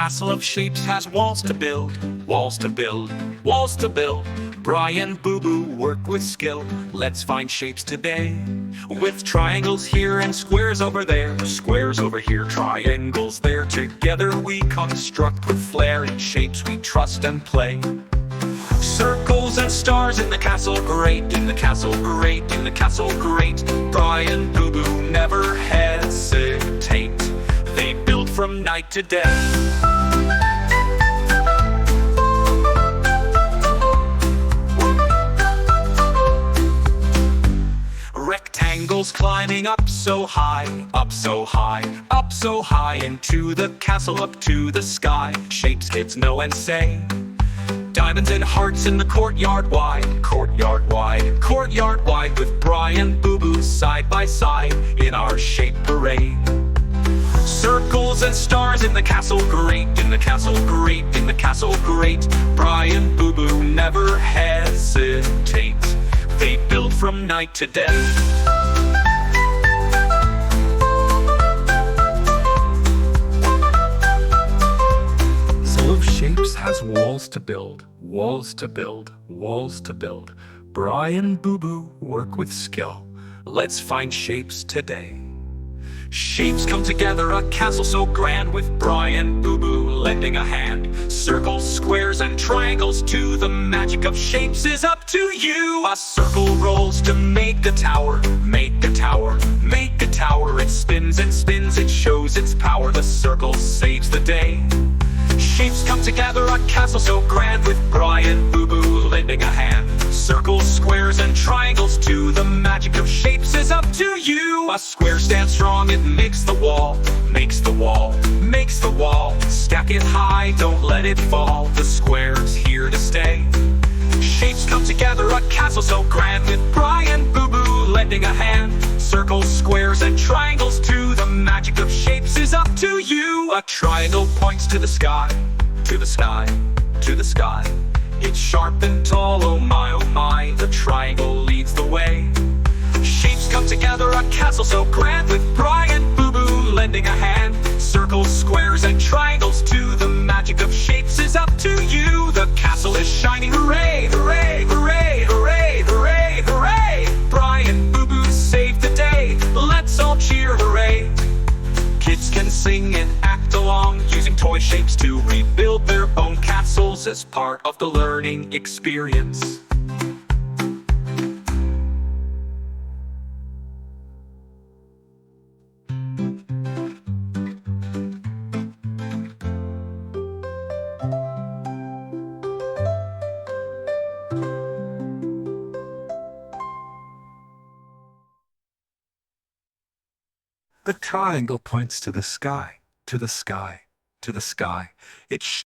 castle of shapes has walls to build, walls to build, walls to build. Brie and BooBoo work with skill. Let's find shapes today. With triangles here and squares over there, squares over here, triangles there. Together we construct with flair in shapes we trust and play. Circles and stars in the castle great, in the castle great, in the castle great. Brie and BooBoo never hesitate. They build from night to day. Rectangles climbing up so high, up so high, up so high, into the castle, up to the sky. Shapes kids know and say. Diamonds and hearts in the courtyard wide, courtyard wide, courtyard wide, with Brie and BooBoo side by side in our shape parade. Circles and stars in the castle great, in the castle great, in the castle great. Brie and BooBoo never hesitate. They build from night to day. Shapes has walls to build, walls to build, walls to build. Brie and BooBoo work with skill. Let's find shapes today. Shapes come together, a castle so grand, with Brie and BooBoo lending a hand. Circles, squares, and triangles too. The magic of shapes is up to you. A circle rolls to make a tower, make a tower, make a tower. It spins and spins, it shows its power. The circle saves the day. Shapes come together, a castle so grand, with Brie and BooBoo lending a hand. Circles, squares, and triangles too. The magic of shapes is up to you. A square stands strong, it makes the wall, makes the wall, makes the wall. Stack it high, don't let it fall. The square's here to stay. Shapes come together, a castle so grand, with Brie and BooBoo lending a hand. Circles, squares, and triangles too. The magic of shapes is up to you. A triangle points to the sky, to the sky, to the sky. It's sharp and tall, oh my, the triangle leads the way. Shapes come together, a castle so grand, with Brie and BooBoo lending a hand. Circles, squares, and triangles too. The magic of shapes is up to you. The castle is shining, hooray, hooray, hooray, hooray, hooray, hooray. Brie and BooBoo save the day. Let's all cheer, hooray. Kids can sing and act along, using toy shapes to rebuild their own castles as part of the learning experience. The triangle points to the sky, to the sky, to the sky. It's